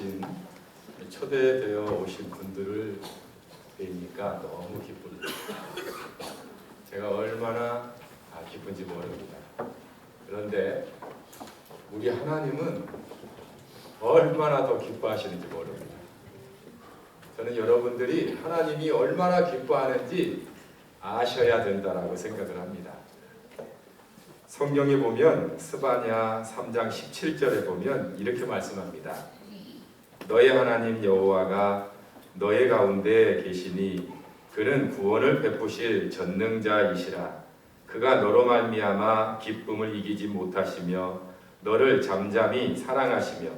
오신 초대되어 오신 분들을 뵈니까 너무 기쁩니다. 제가 얼마나 기쁜지 모릅니다. 그런데 우리 하나님은 얼마나 더 기뻐하시는지 모릅니다. 저는 여러분들이 하나님이 얼마나 기뻐하는지 아셔야 된다라고 생각을 합니다. 성경에 보면 스바냐 3장 17절에 보면 이렇게 말씀합니다. 너의 하나님 여호와가 너의 가운데 계시니 그는 구원을 베푸실 전능자이시라. 그가 너로 말미암아 기쁨을 이기지 못하시며 너를 잠잠히 사랑하시며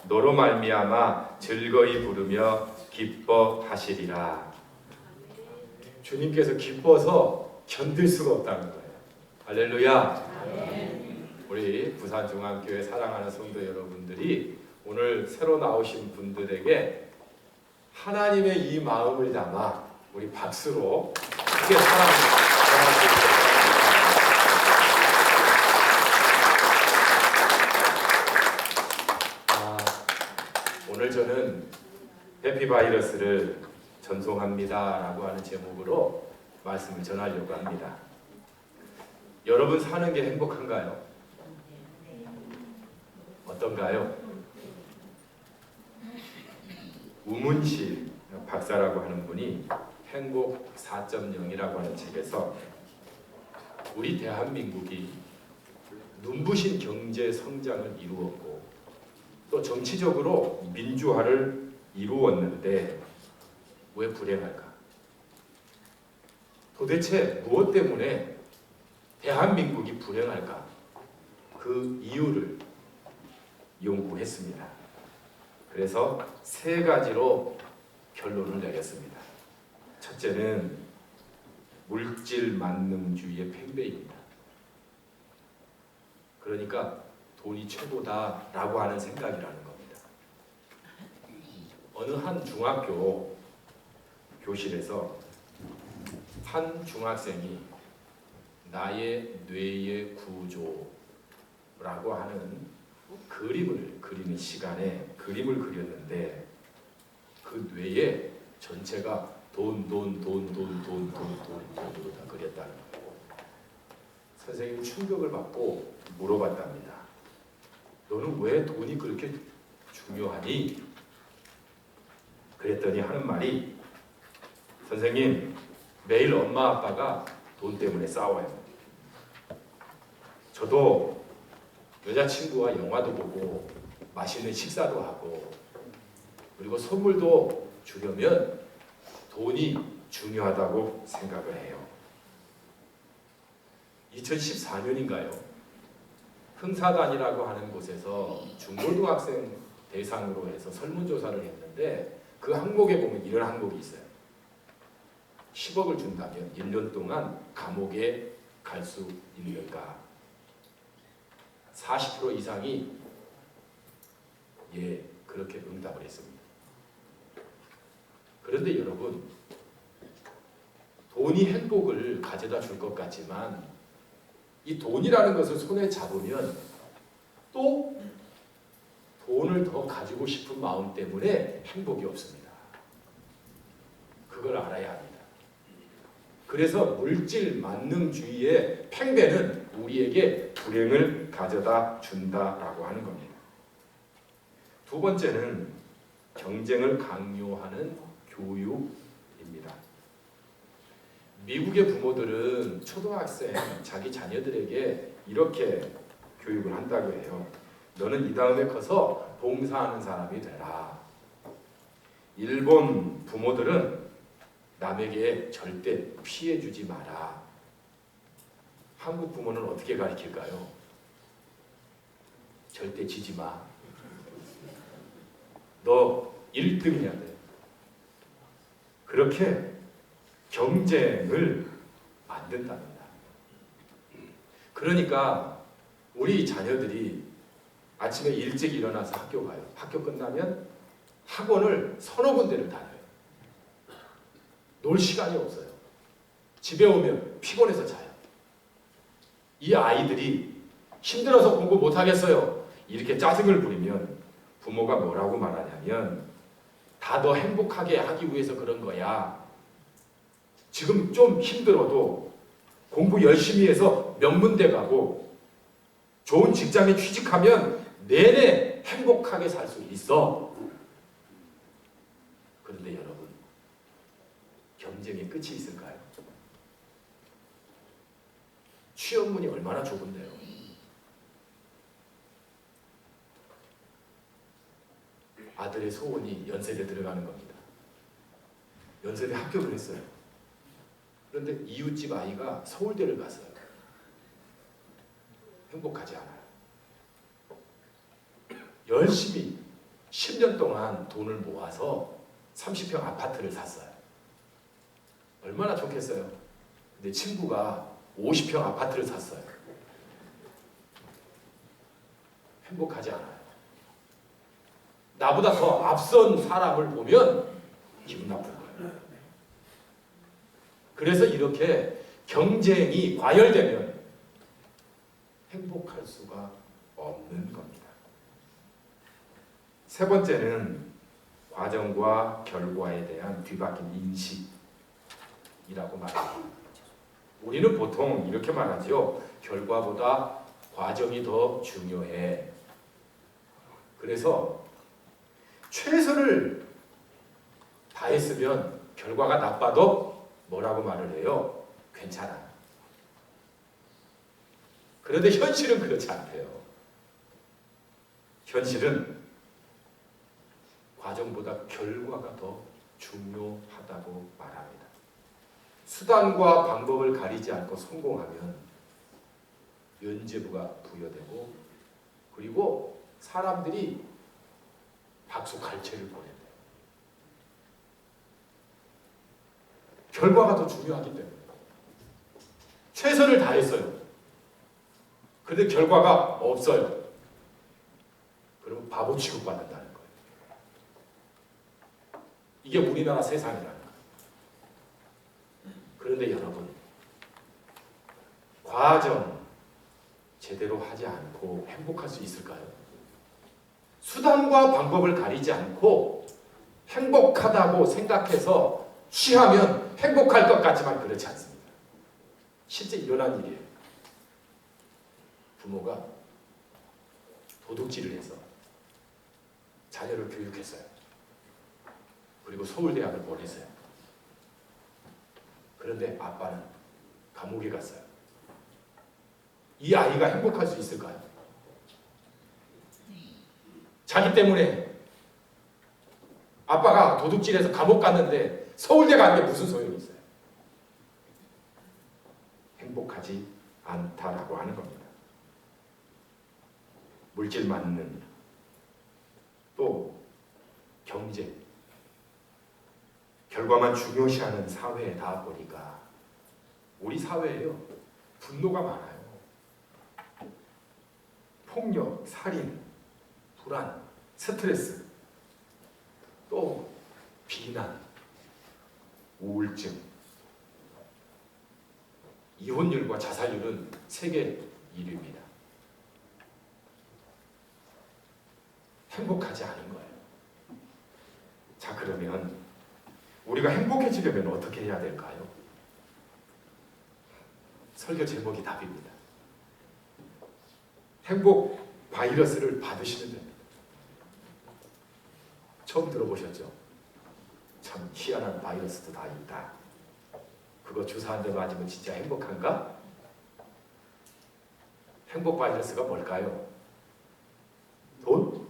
너로 말미암아 즐거이 부르며 기뻐하시리라. 주님께서 기뻐서 견딜 수가 없다는 거예요. 할렐루야. 우리 부산중앙교회 사랑하는 성도 여러분들이 오늘 새로 나오신 분들에게 하나님의 이 마음을 담아 우리 박수로 크게 사랑합니다. 오늘 저는 해피바이러스를 전송합니다 라고 하는 제목으로 말씀을 전하려고 합니다. 여러분 사는 게 행복한가요? 어떤가요? 우문실 박사라고 하는 분이 행복 4.0이라고 하는 책에서 우리 대한민국이 눈부신 경제 성장을 이루었고 또 정치적으로 민주화를 이루었는데 왜 불행할까? 도대체 무엇 때문에 대한민국이 불행할까? 그 이유를 연구했습니다. 그래서 세 가지로 결론을 내렸습니다. 첫째는 물질 만능주의의 팽배입니다. 그러니까 돈이 최고다라고 하는 생각이라는 겁니다. 어느 한 중학교 교실에서 한 중학생이 나의 뇌의 구조라고 하는 그림을 그리는 시간에 그림을 그렸는데 그 뇌에 전체가 돈으로 다 그렸다는 거예요. 선생님이 충격을 받고 물어봤답니다. 너는 왜 돈이 그렇게 중요하니? 그랬더니 하는 말이 선생님 매일 엄마 아빠가 돈 때문에 싸워요. 저도 여자친구와 영화도 보고 맛있는 식사도 하고 그리고 선물도 주려면 돈이 중요하다고 생각을 해요. 2014년인가요? 흥사단이라고 하는 곳에서 중고등학생 대상으로 해서 설문조사를 했는데 그 항목에 보면 이런 항목이 있어요. 10억을 준다면 1년 동안 감옥에 갈 수 있는가? 40% 이상이 예, 그렇게 응답을 했습니다. 그런데 여러분, 돈이 행복을 가져다 줄 것 같지만 이 돈이라는 것을 손에 잡으면 또 돈을 더 가지고 싶은 마음 때문에 행복이 없습니다. 그걸 알아야 합니다. 그래서 물질 만능주의의 팽배는 우리에게 불행을 가져다 준다라고 하는 겁니다. 두 번째는 경쟁을 강요하는 교육입니다. 미국의 부모들은 초등학생 자기 자녀들에게 이렇게 교육을 한다고 해요. 너는 이 다음에 커서 봉사하는 사람이 되라. 일본 부모들은 남에게 절대 피해주지 마라. 한국 부모는 어떻게 가르칠까요? 절대 지지 마. 너 1등 해야 돼. 그렇게 경쟁을 만든답니다. 그러니까 우리 자녀들이 아침에 일찍 일어나서 학교 가요. 학교 끝나면 학원을 서너 군데를 다녀요. 놀 시간이 없어요. 집에 오면 피곤해서 자요. 이 아이들이 힘들어서 공부 못하겠어요. 이렇게 짜증을 부리면 부모가 뭐라고 말하냐면 다 너 행복하게 하기 위해서 그런 거야. 지금 좀 힘들어도 공부 열심히 해서 명문대 가고 좋은 직장에 취직하면 내내 행복하게 살 수 있어. 그런데 여러분, 경쟁의 끝이 있을까요? 취업문이 얼마나 좁은데요. 아들의 소원이 연세대 들어가는 겁니다. 연세대 합격을 했어요. 그런데 이웃집 아이가 서울대를 갔어요. 행복하지 않아요. 열심히 10년 동안 돈을 모아서 30평 아파트를 샀어요. 얼마나 좋겠어요. 근데 친구가 50평 아파트를 샀어요. 행복하지 않아요. 나보다 더 앞선 사람을 보면 기분 나쁜 거예요. 그래서 이렇게 경쟁이 과열되면 행복할 수가 없는 겁니다. 세 번째는 과정과 결과에 대한 뒤바뀐 인식이라고 말합니다. 우리는 보통 이렇게 말하죠. 결과보다 과정이 더 중요해. 그래서 최선을 다했으면 결과가 나빠도 뭐라고 말을 해요? 괜찮아. 그런데 현실은 그렇지 않대요. 현실은 과정보다 결과가 더 중요하다고 말합니다. 수단과 방법을 가리지 않고 성공하면 면죄부가 부여되고 그리고 사람들이 박수 갈채를 보낸대요. 결과가 더 중요하기 때문에 최선을 다했어요. 그런데 결과가 없어요. 그러면 바보 취급받는다는 거예요. 이게 우리나라 세상이라는 거예요. 그런데 여러분, 과정 제대로 하지 않고 행복할 수 있을까요? 수단과 방법을 가리지 않고 행복하다고 생각해서 취하면 행복할 것 같지만 그렇지 않습니다. 실제 일어난 일이에요. 부모가 도둑질을 해서 자녀를 교육했어요. 그리고 서울대학을 보냈어요. 그런데 아빠는 감옥에 갔어요. 이 아이가 행복할 수 있을까요? 자기 때문에 아빠가 도둑질해서 감옥 갔는데 서울대 간 게 무슨 소용이 있어요? 행복하지 않다라고 하는 겁니다. 물질 맞는, 또 경제, 결과만 중요시하는 사회에다 보니까 우리 사회에요, 분노가 많아요. 폭력, 살인, 불안, 스트레스, 또 비난, 우울증, 이혼율과 자살률은 세계 1위입니다. 행복하지 않은 거예요. 자, 그러면 우리가 행복해지려면 어떻게 해야 될까요? 설교 제목이 답입니다. 행복 바이러스를 받으시면 됩니다. 처음 들어보셨죠? 참 희한한 바이러스도 다 있다. 그거 주사 한 대 맞으면 진짜 행복한가? 행복 바이러스가 뭘까요? 돈?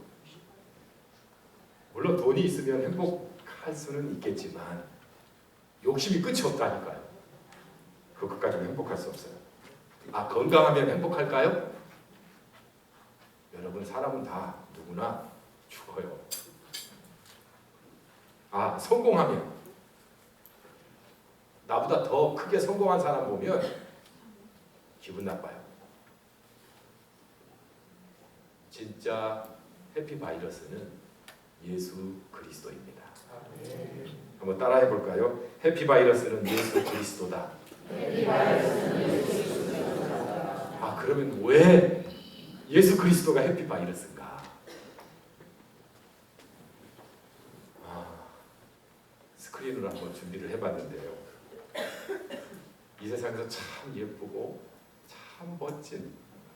물론 돈이 있으면 행복할 수는 있겠지만 욕심이 끝이 없다니까요. 그것까지는 행복할 수 없어요. 아, 건강하면 행복할까요? 여러분, 사람은 다 누구나 죽어요. 아, 성공하면, 나보다 더 크게 성공한 사람 보면 기분 나빠요. 진짜 해피바이러스는 예수 그리스도입니다. 한번 따라해 볼까요? 해피바이러스는 예수 그리스도다. 아, 그러면 왜 예수 그리스도가 해피바이러스인가? 스크린으로 한번 준비를 해봤는데요. 이 세상에서 참 예쁘고 참 멋진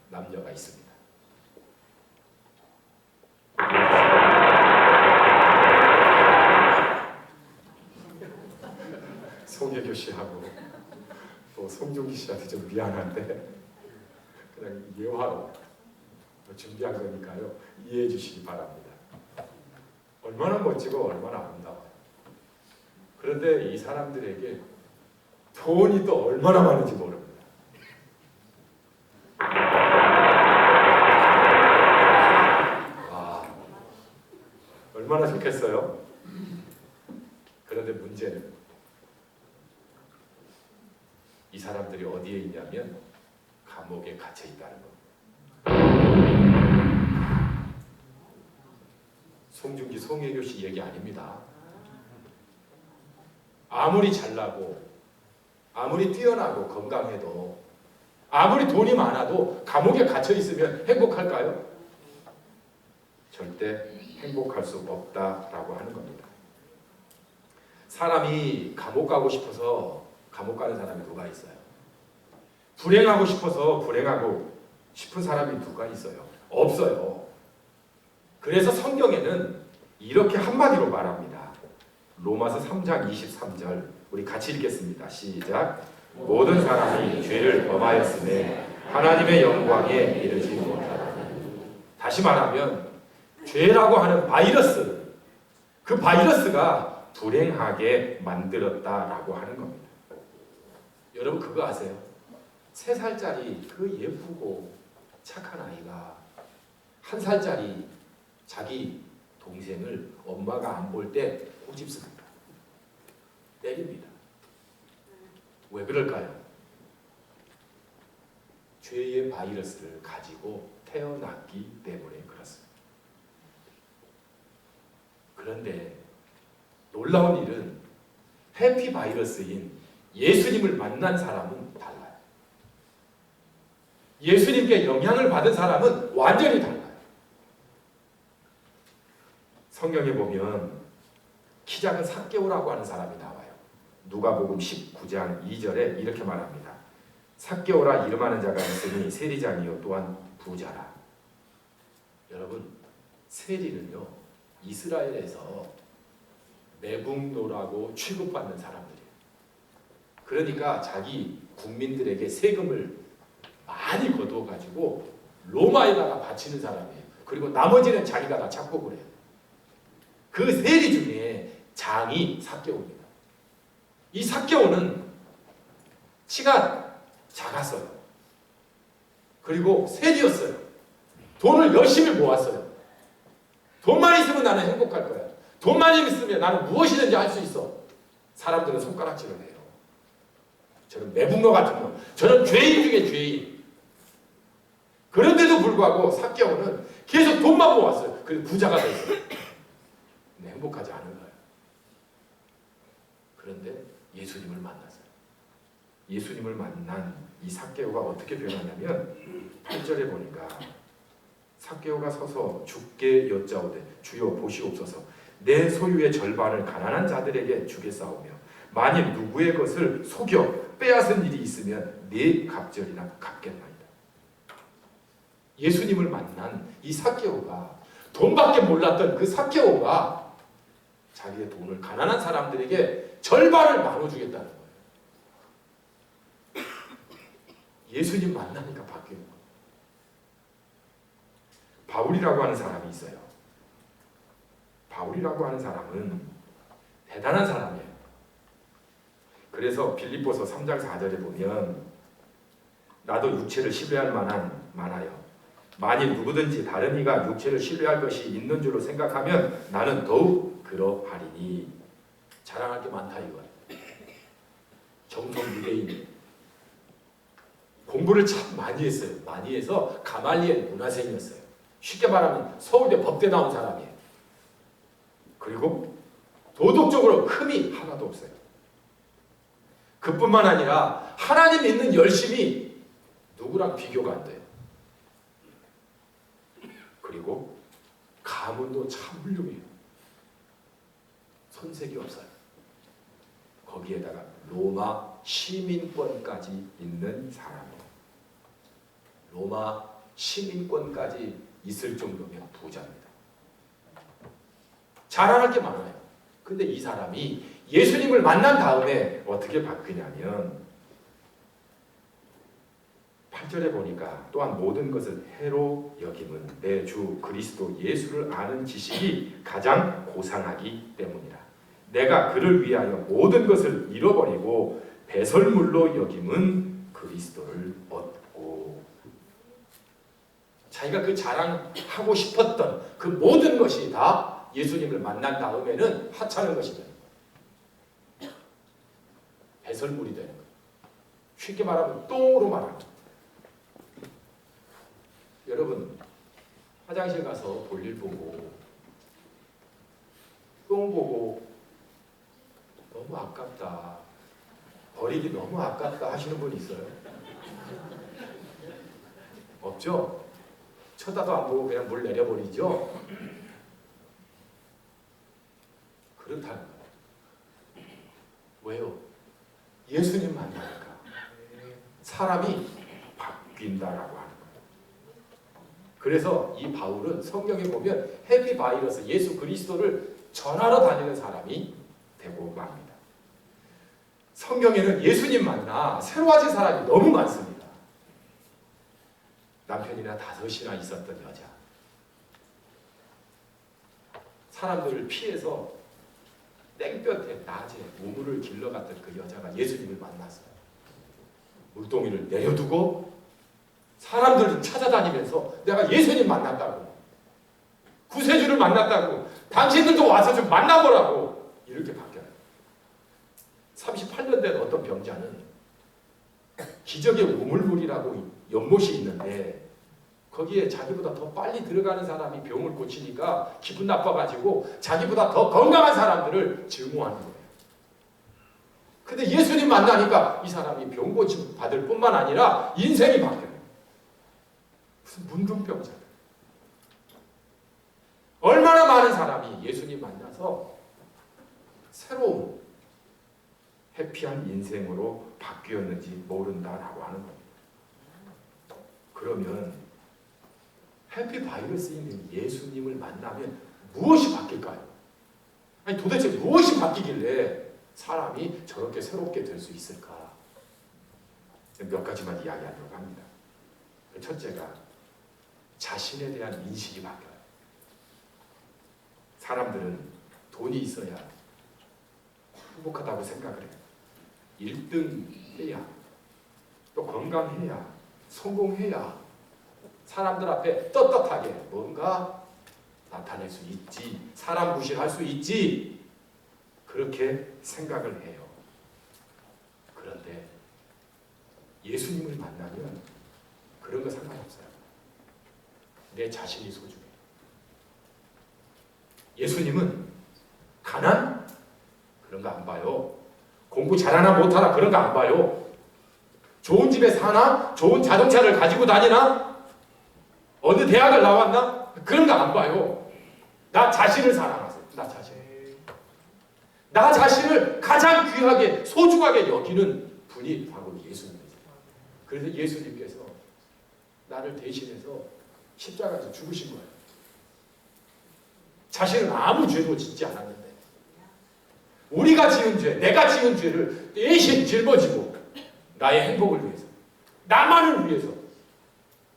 남녀가 있습니다. 송혜교 씨하고 또 송중기 씨한테 좀 미안한데 그냥 예화로 준비한 거니까요. 이해해 주시기 바랍니다. 얼마나 멋지고 얼마나 아름다워요. 그런데 이 사람들에게 돈이 또 얼마나 많은지 모릅니다. 와, 얼마나 좋겠어요? 그런데 문제는 이 사람들이 어디에 있냐면 감옥에 갇혀 있다는 겁니다. 송중기, 송혜교 씨 얘기 아닙니다. 아무리 잘나고 아무리 뛰어나고 건강해도 아무리 돈이 많아도 감옥에 갇혀 있으면 행복할까요? 절대 행복할 수 없다라고 하는 겁니다. 사람이 감옥 가고 싶어서 감옥 가는 사람이 누가 있어요? 불행하고 싶어서 불행하고 싶은 사람이 누가 있어요? 없어요. 그래서 성경에는 이렇게 한마디로 말합니다. 로마서 3장 23절 우리 같이 읽겠습니다. 시작. 모든 사람이 죄를 범하였으며 하나님의 영광에 이르지 못하다니. 다시 말하면 죄라고 하는 바이러스, 그 바이러스가 불행하게 만들었다라고 하는 겁니다. 여러분 그거 아세요? 3살짜리 그 예쁘고 착한 아이가 1살짜리 자기 동생을 엄마가 안 볼 때 꼬집습니다. 때립니다. 왜 그럴까요? 죄의 바이러스를 가지고 태어났기 때문에 그렇습니다. 그런데 놀라운 일은 해피 바이러스인 예수님을 만난 사람은 달라요. 예수님께 영향을 받은 사람은 완전히 달라요. 성경에 보면 키 작은 삭개오라고 하는 사람이 나와요. 누가복음 19장 2절에 이렇게 말합니다. 삭개오라 이름하는 자가 있으니 세리장이요 또한 부자라. 여러분 세리는요 이스라엘에서 매국노라고 취급받는 사람들이에요. 그러니까 자기 국민들에게 세금을 많이 거두어가지고 로마에다가 바치는 사람이에요. 그리고 나머지는 자기가 다 착복을 해요. 그 세리 중에 장이 삭개오입니다. 이 삭개오는 키가 작았어요. 그리고 세리였어요. 돈을 열심히 모았어요. 돈만 있으면 나는 행복할 거야. 돈만 있으면 나는 무엇이든지 할 수 있어. 사람들은 손가락질을 해요. 저는 매국노 같은 거. 저는 죄인 중에 죄인. 그런데도 불구하고 삭개오는 계속 돈만 모았어요. 그래서 부자가 됐어요. 근데 행복하지 않은 거예요. 그런데 예수님을 만났어요. 예수님을 만난 이 삭개오가 어떻게 변하냐면 8절에 보니까 삭개오가 서서 주께 여짜오되 주여 보시옵소서 내 소유의 절반을 가난한 자들에게 주겠사오며 만일 누구의 것을 속여 빼앗은 일이 있으면 네 갑절이나 갚겠나이다. 예수님을 만난 이 삭개오가 돈밖에 몰랐던 그 삭개오가 자기의 돈을 가난한 사람들에게 절반을 나눠주겠다는 거예요. 예수님 만나니까 바뀌는 거예요. 바울이라고 하는 사람이 있어요. 바울이라고 하는 사람은 대단한 사람이에요. 그래서 빌립보서 3장 4절에 보면 나도 육체를 신뢰할 만하여 만일 누구든지 다른 이가 육체를 신뢰할 것이 있는 줄로 생각하면 나는 더욱 그러하리니. 자랑할 게 많다 이거야. 정통 유대인 공부를 참 많이 했어요. 많이 해서 가말리엘 문화생이었어요. 쉽게 말하면 서울대 법대 나온 사람이에요. 그리고 도덕적으로 흠이 하나도 없어요. 그뿐만 아니라 하나님 믿는 열심이 누구랑 비교가 안 돼요. 그리고 가문도 참 훌륭해요. 손색이 없어요. 거기에다가 로마 시민권까지 있는 사람이에요. 로마 시민권까지 있을 정도면 부자입니다. 자랑할 게 많아요. 근데 이 사람이 예수님을 만난 다음에 어떻게 바뀌냐면 8절에 보니까 또한 모든 것을 해로 여김은 내 주 그리스도 예수를 아는 지식이 가장 고상하기 때문이라. 내가 그를 위하여 모든 것을 잃어버리고 배설물로 여김은 그리스도를 얻고. 자기가 그 자랑하고 싶었던 그 모든 것이 다 예수님을 만난 다음에는 하찮은 것이 되는 거예요. 배설물이 되는 거예요. 쉽게 말하면 똥으로 말하는 거예요. 여러분 화장실 가서 볼일 보고 똥 보고 너무 아깝다, 버리기 너무 아깝다 하시는 분 있어요? 없죠? 쳐다도 안 보고 그냥 물 내려버리죠? 그렇다는 거예요. 왜요? 예수님 만나니까 사람이 바뀐다라고 하는 거예요. 그래서 이 바울은 성경에 보면 해피 바이러스, 예수 그리스도를 전하러 다니는 사람이 되고 맙니다. 성경에는 예수님 만나 새로워진 사람이 너무 많습니다. 남편이나 5이나 있었던 여자, 사람들을 피해서 땡볕에 낮에 우물을 길러갔던 그 여자가 예수님을 만났어요. 물동이를 내려두고 사람들을 찾아다니면서 내가 예수님 만났다고, 구세주를 만났다고, 당신들도 와서 좀 만나보라고 이렇게 바뀌어요. 38년 된 어떤 병자는 기적의 우물물이라고 연못이 있는데 거기에 자기보다 더 빨리 들어가는 사람이 병을 고치니까 기분 나빠가지고 자기보다 더 건강한 사람들을 증오하는 거예요. 근데 예수님 만나니까 이 사람이 병 고침 받을 뿐만 아니라 인생이 바뀌어요. 무슨 문둥병자들. 얼마나 많은 사람이 예수님 만나서 새로운 해피한 인생으로 바뀌었는지 모른다라고 하는 겁니다. 그러면 해피 바이러스 있는 예수님을 만나면 무엇이 바뀔까요? 아니 도대체 무엇이 바뀌길래 사람이 저렇게 새롭게 될 수 있을까? 몇 가지만 이야기하려고 합니다. 첫째가 자신에 대한 인식이 바뀌어요. 사람들은 돈이 있어야 행복하다고 생각을 해요. 1등 해야, 또 건강해야, 성공해야 사람들 앞에 떳떳하게 뭔가 나타낼 수 있지, 사람 무시할 수 있지, 그렇게 생각을 해요. 그런데 예수님을 만나면 그런 거 상관없어요. 내 자신이 소중해. 예수님은 가난? 그런 거 안 봐요. 공부 잘하나 못하나 그런 거 안 봐요. 좋은 집에 사나? 좋은 자동차를 가지고 다니나? 어느 대학을 나왔나? 그런 거 안 봐요. 나 자신을 사랑하세요. 나 자신. 나 자신을 가장 귀하게 소중하게 여기는 분이 바로 예수님이세요. 그래서 예수님께서 나를 대신해서 십자가에서 죽으신 거예요. 자신은 아무 죄도 짓지 않았는데 우리가 지은 죄, 내가 지은 죄를 대신 짊어지고 나의 행복을 위해서, 나만을 위해서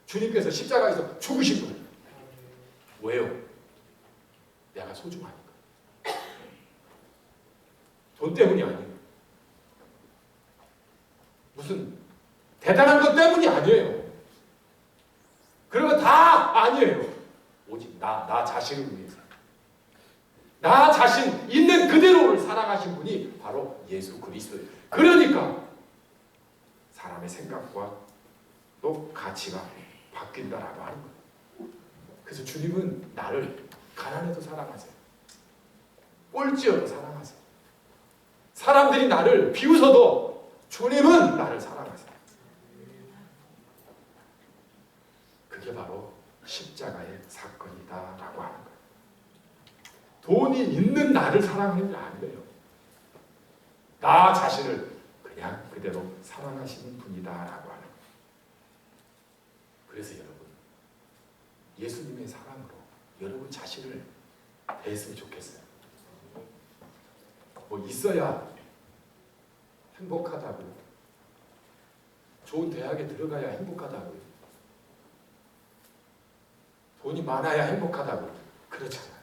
주님께서 십자가에서 죽으신 거예요. 왜요? 내가 소중하니까. 돈 때문이 아니에요. 무슨 대단한 것 때문이 아니에요. 그런 거 다 아니에요. 오직 나 자신을 위해서. 나 자신 있는 그대로를 사랑하신 분이 바로 예수 그리스도예요. 그러니까 사람의 생각과 또 가치가 바뀐다라고 하는 거예요. 그래서 주님은 나를 가난해도 사랑하세요. 꼴찌여도 사랑하세요. 사람들이 나를 비웃어도 주님은 나를 사랑하세요. 그게 바로 십자가의 사건이다라고 하는 거예요. 돈이 있는 나를 사랑하는 게 아니에요. 나 자신을 그냥 그대로 사랑하시는 분이다라고 하는 거예요. 그래서 여러분, 예수님의 사랑으로 여러분 자신을 대했으면 좋겠어요. 뭐 있어야 행복하다고요. 좋은 대학에 들어가야 행복하다고요. 돈이 많아야 행복하다고. 그렇잖아요.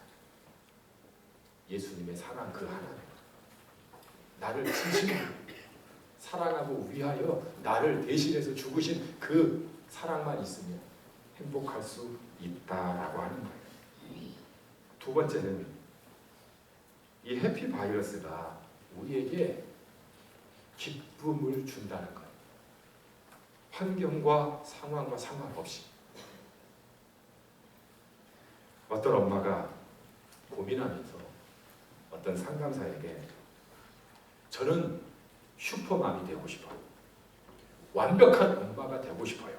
예수님의 사랑 그 하나님, 나를 진심으로 사랑하고 위하여 나를 대신해서 죽으신 그 사랑만 있으면 행복할 수 있다라고 하는 거예요. 두 번째는 이 해피 바이러스가 우리에게 기쁨을 준다는 거예요. 환경과 상황과 상관없이. 어떤 엄마가 고민하면서 어떤 상담사에게 저는 슈퍼맘이 되고 싶어요. 완벽한 엄마가 되고 싶어요.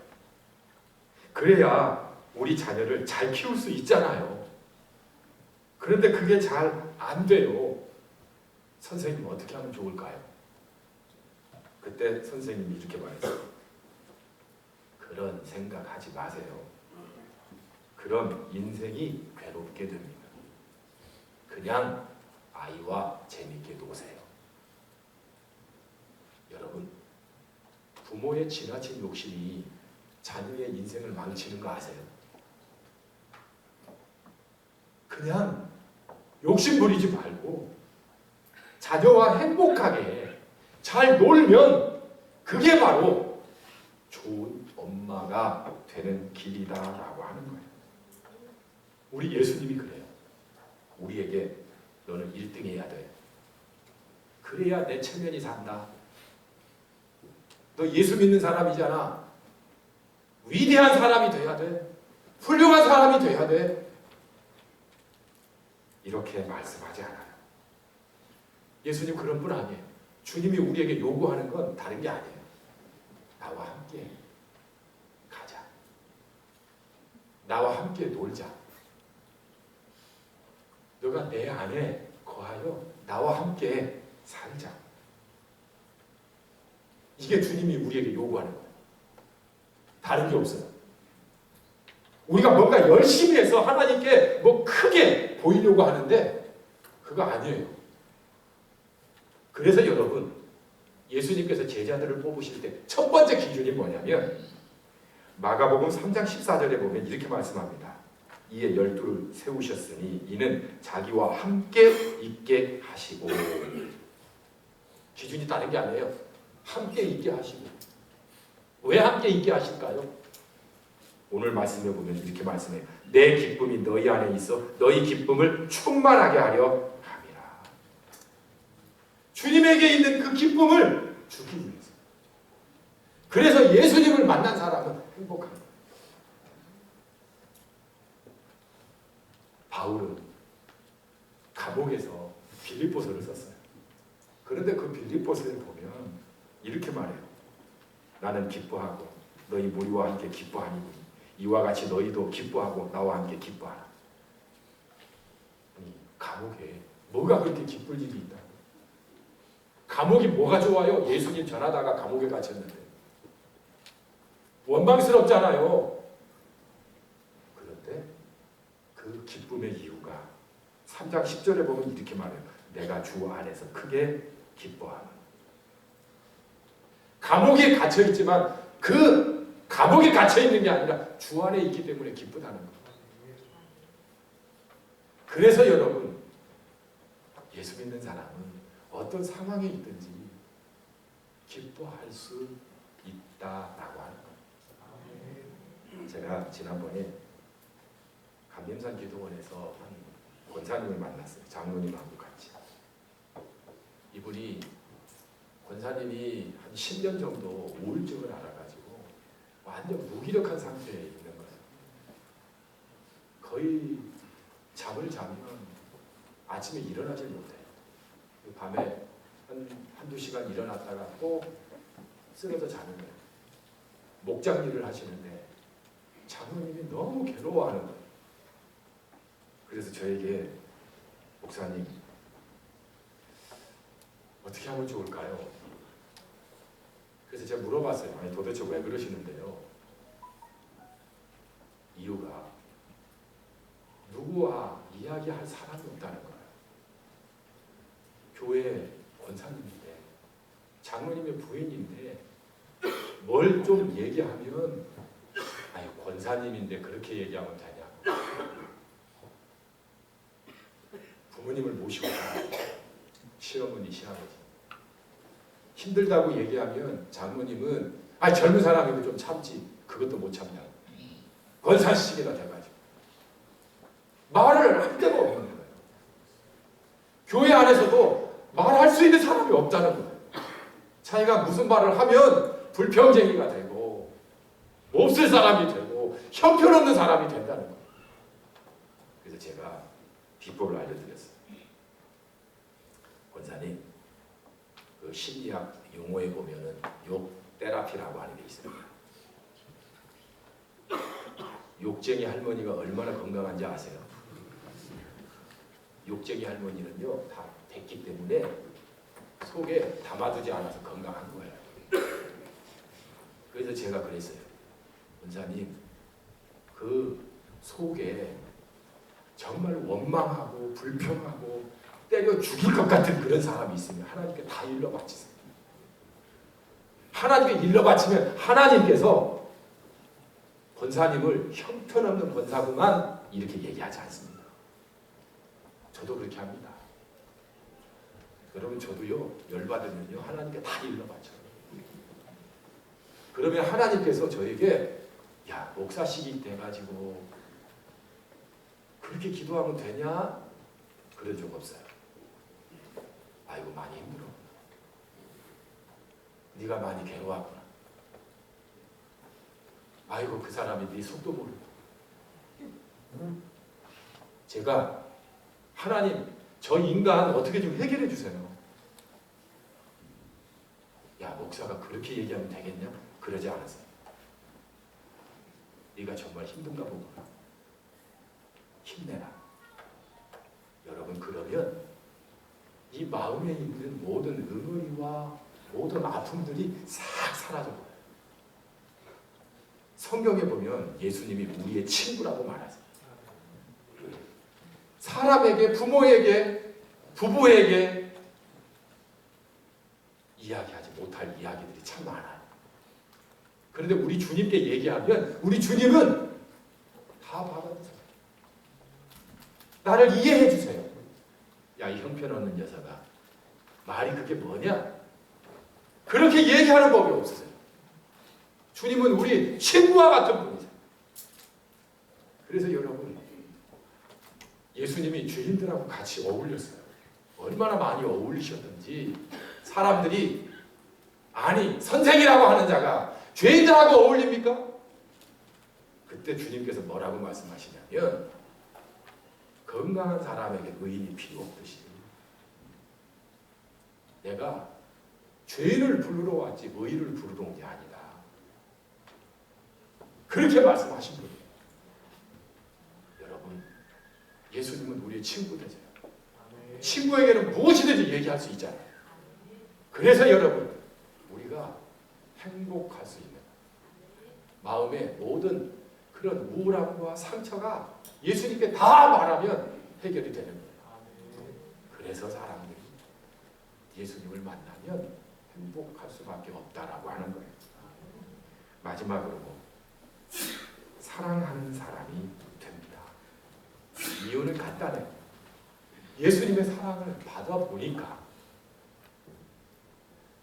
그래야 우리 자녀를 잘 키울 수 있잖아요. 그런데 그게 잘 안 돼요. 선생님 어떻게 하면 좋을까요? 그때 선생님이 이렇게 말했어요. 그런 생각하지 마세요. 그럼 인생이 괴롭게 됩니다. 그냥 아이와 재밌게 노세요. 여러분, 부모의 지나친 욕심이 자녀의 인생을 망치는 거 아세요? 그냥 욕심 부리지 말고 자녀와 행복하게 잘 놀면 그게 바로 좋은 엄마가 되는 길이다라고 하는 거예요. 우리 예수님이 그래요. 우리에게 너는 1등 해야 돼. 그래야 내 체면이 산다. 너 예수 믿는 사람이잖아. 위대한 사람이 돼야 돼. 훌륭한 사람이 돼야 돼. 이렇게 말씀하지 않아요. 예수님 그런 분 아니에요. 주님이 우리에게 요구하는 건 다른 게 아니에요. 나와 함께 가자. 나와 함께 놀자. 너가 내 안에 거하여 나와 함께 살자. 이게 주님이 우리에게 요구하는 거예요. 다른 게 없어요. 우리가 뭔가 열심히 해서 하나님께 뭐 크게 보이려고 하는데 그거 아니에요. 그래서 여러분, 예수님께서 제자들을 뽑으실 때 첫 번째 기준이 뭐냐면 마가복음 3장 14절에 보면 이렇게 말씀합니다. 이에 12를 세우셨으니 이는 자기와 함께 있게 하시고. 기준이 다른 게 아니에요. 함께 있게 하시고. 왜 함께 있게 하실까요? 오늘 말씀에 보면 이렇게 말씀해요. 내 기쁨이 너희 안에 있어 너희 기쁨을 충만하게 하려 함이라. 주님에게 있는 그 기쁨을 주기 위해서. 그래서 예수님을 만난 사람은 행복한 거예요. 바울은 감옥에서 빌립보서를 썼어요. 그런데 그 빌립보서를 보면 이렇게 말해요. 나는 기뻐하고 너희 무리와 함께 기뻐하니 이와 같이 너희도 기뻐하고 나와 함께 기뻐하라. 아니, 감옥에 뭐가 그렇게 기쁠 일이 있다? 감옥이 뭐가 좋아요? 예수님 전하다가 감옥에 갇혔는데 원망스럽잖아요. 그런데 그 기쁨의 이유가 3장 10절에 보면 이렇게 말해요. 내가 주 안에서 크게 기뻐하는. 감옥에 갇혀있지만 그 감옥에 갇혀있는 게 아니라 주 안에 있기 때문에 기쁘다는 거예요. 그래서 여러분, 예수 믿는 사람은 어떤 상황에 있든지 기뻐할 수 있다라고 하는 거예요. 제가 지난번에 감림산 기도원에서 한 권사님을 만났어요. 장로님하고 같이. 이분이 권사님이 한 10년 정도 우울증을 앓아가지고 완전 무기력한 상태에 있는 거예요. 거의 잠을 자면 아침에 일어나질 못해요. 밤에 한두 시간 일어났다가 또 쓰러져 자는 거예요. 목장 일을 하시는데 장로님이 너무 괴로워하는 거예요. 그래서 저에게 목사님, 어떻게 하면 좋을까요? 그래서 제가 물어봤어요. 아니 도대체 왜 그러시는데요? 이유가 누구와 이야기할 사람이 없다는 거예요. 교회 권사님인데 장로님의 부인인데 뭘 좀 얘기하면 아니 권사님인데 그렇게 얘기하면 되냐. 부모님을 모시고 시어머니 시아버지 힘들다고 얘기하면 장모님은 아 젊은 사람이면 좀 참지 그것도 못 참냐. 권사식이나 돼가지고 말을 할 데가 없는 거예요. 교회 안에서도 말할 수 있는 사람이 없다는 거예요. 자기가 무슨 말을 하면 불평쟁이가 되고 몹쓸 사람이 되고 형편없는 사람이 된다는 거예요. 그래서 제가 비법을 알려드렸어요. 권사님, 그 심리학 용어에 보면은 욕 테라피라고 하는 게 있습니다. 욕쟁이 할머니가 얼마나 건강한지 아세요? 욕쟁이 할머니는요 다 됐기 때문에 속에 담아두지 않아서 건강한 거예요. 그래서 제가 그랬어요. 권사님, 그 속에 정말 원망하고 불평하고 때려 죽일 것 같은 그런 사람이 있으면 하나님께 다 일러 바치세요. 하나님께 일러 바치면 하나님께서 권사님을 형편없는 권사구만 이렇게 얘기하지 않습니다. 저도 그렇게 합니다. 여러분 저도요 열받으면요 하나님께 다 일러 바쳐요. 그러면 하나님께서 저에게 야 목사식이 돼가지고 그렇게 기도하면 되냐? 그런 적 없어요. 아이고 많이 힘들어. 네가 많이 괴로웠구나. 아이고 그 사람이 네 속도 모르고. 제가 하나님 저 인간 어떻게 좀 해결해 주세요. 야 목사가 그렇게 얘기하면 되겠냐? 그러지 않았어요. 네가 정말 힘든가 보구나. 힘내라. 여러분 그러면 이 마음에 있는 모든 응어리와 모든 아픔들이 싹 사라져버려요. 성경에 보면 예수님이 우리의 친구라고 말하세요. 사람에게, 부모에게, 부부에게 이야기하지 못할 이야기들이 참 많아요. 그런데 우리 주님께 얘기하면 우리 주님은 다 받아주세요. 나를 이해해 주세요. 야, 이 형편없는 여자가 말이 그게 뭐냐? 그렇게 얘기하는 법이 없으세요. 주님은 우리 친구와 같은 분이세요. 그래서 여러분 예수님이 죄인들하고 같이 어울렸어요. 얼마나 많이 어울리셨던지 사람들이 아니 선생이라고 하는 자가 죄인들하고 어울립니까? 그때 주님께서 뭐라고 말씀하시냐면 건강한 사람에게 의인이 필요 없듯이 내가 죄인을 부르러 왔지 의인을 부르러 온 게 아니다. 그렇게 말씀하신 분이에요. 여러분 예수님은 우리의 친구 되세요. 친구에게는 무엇이든지 얘기할 수 있잖아요. 그래서 여러분 우리가 행복할 수 있는 마음의 모든 그런 우울함과 상처가 예수님께 다 말하면 해결이 되는 거예요. 그래서 사람들이 예수님을 만나면 행복할 수밖에 없다라고 하는 거예요. 마지막으로 사랑하는 사람이 됩니다. 이유는 간단해요. 예수님의 사랑을 받아보니까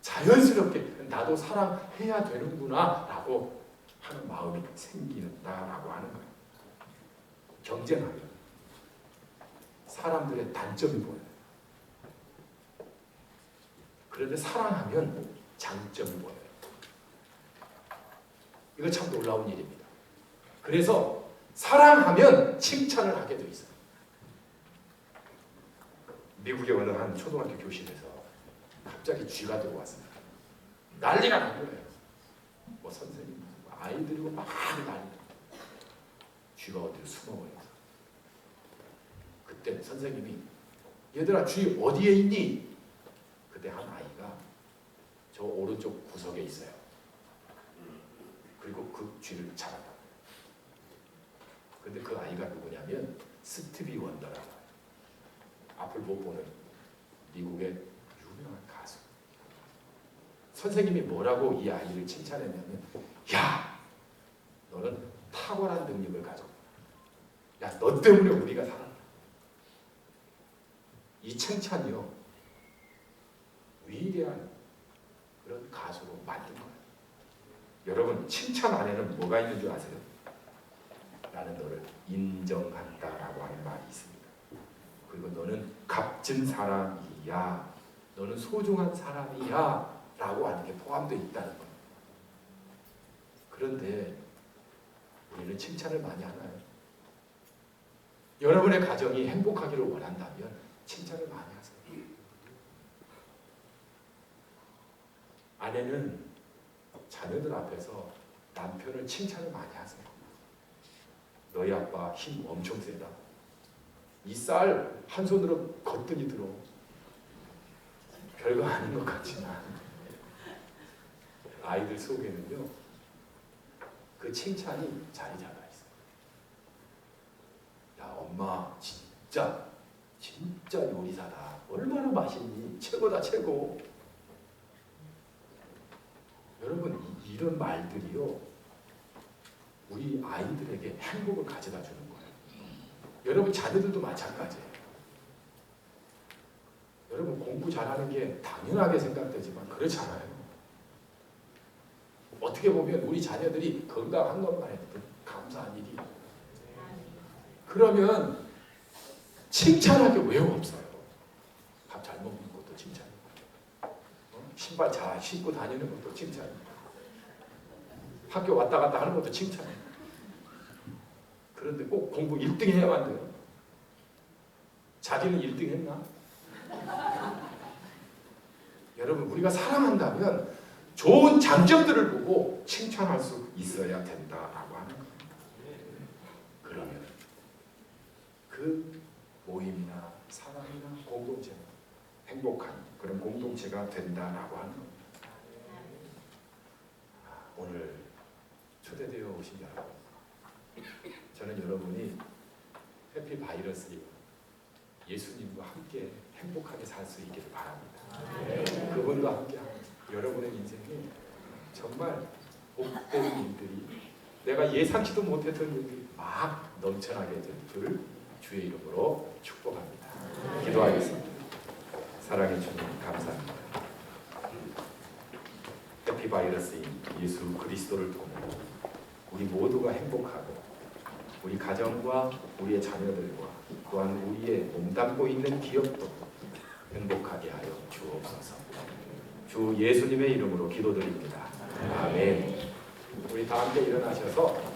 자연스럽게 나도 사랑해야 되는구나 라고 하는 마음이 생긴다라고 하는 거예요. 경쟁하면 사람들의 단점이 보여요. 그런데 사랑하면 장점이 보여요. 이거 참 놀라운 일입니다. 그래서 사랑하면 칭찬을 하게 돼 있어요. 미국의 어느 한 초등학교 교실에서 갑자기 쥐가 들어왔습니다. 난리가 난 거예요. 뭐 선생님, 아이들이고 막 난리. 쥐가 어디로 숨어버렸어. 그때 선생님이 얘들아 쥐 어디에 있니? 그때 한 아이가 저 오른쪽 구석에 있어요. 그리고 그 쥐를 잡았다. 근데 그 아이가 누구냐면 스티비 원더라고. 앞을 못 보는 미국의 유명한 가수. 선생님이 뭐라고 이 아이를 칭찬했냐면, 야, 너는 탁월한 능력을 가졌구나. 야, 너 때문에 우리가 살았다. 이 칭찬이요, 위대한 그런 가수로 만든 거예요. 여러분, 칭찬 안에는 뭐가 있는 줄 아세요? 나는 너를 인정한다라고 하는 말이 있습니다. 그리고 너는 값진 사람이야, 너는 소중한 사람이야 라고 하는 게 포함되어 있다는 거예요. 그런데 우리는 칭찬을 많이 하나요? 여러분의 가정이 행복하기를 원한다면 칭찬을 많이 하세요. 아내는 자녀들 앞에서 남편을 칭찬을 많이 하세요. 너희 아빠 힘 엄청 세다. 이 쌀 한 손으로 거뜬히 들어. 별거 아닌 것 같지만 아이들 속에는요, 그 칭찬이 자리 잡아 있어요. 야, 엄마 진짜 요리사다. 얼마나 맛있니? 최고다, 최고. 여러분, 이런 말들이요, 우리 아이들에게 행복을 가져다 주는 거예요. 여러분 자녀들도 마찬가지예요. 여러분 공부 잘하는 게 당연하게 생각되지만 그렇지 않아요. 어떻게 보면 우리 자녀들이 건강한 것만 해도 감사한 일이에요. 그러면 칭찬할 게 왜 없어요? 밥 잘 먹는 것도 칭찬이고, 신발 잘 신고 다니는 것도 칭찬이고, 학교 왔다 갔다 하는 것도 칭찬이에요. 그런데 꼭 공부 1등 해야만 돼요. 자기는 1등 했나? 여러분, 우리가 사랑한다면 좋은 장점들을 보고 칭찬할 수 있어야 된다라고 하는 거예요. 그러면 그 모임이나 사람이나 공동체가 행복한 그런 공동체가 된다라고 하는 겁니다. 오늘 초대되어 오신 여러분, 저는 여러분이 해피바이러스 예수님과 함께 행복하게 살 수 있기를 바랍니다. 그분과 함께 여러분의 인생에 정말 복된 일들이, 내가 예상치도 못했던 일들이 막 넘쳐나게 될 줄 주의 이름으로 축복합니다. 기도하겠습니다. 사랑해 주님 감사합니다. 해피바이러스인 예수 그리스도를 통해 우리 모두가 행복하고, 우리 가정과 우리의 자녀들과 또한 우리의 몸담고 있는 기업도 행복하게 하여 주옵소서. 주 예수님의 이름으로 기도드립니다. 아멘. 우리 다 함께 일어나셔서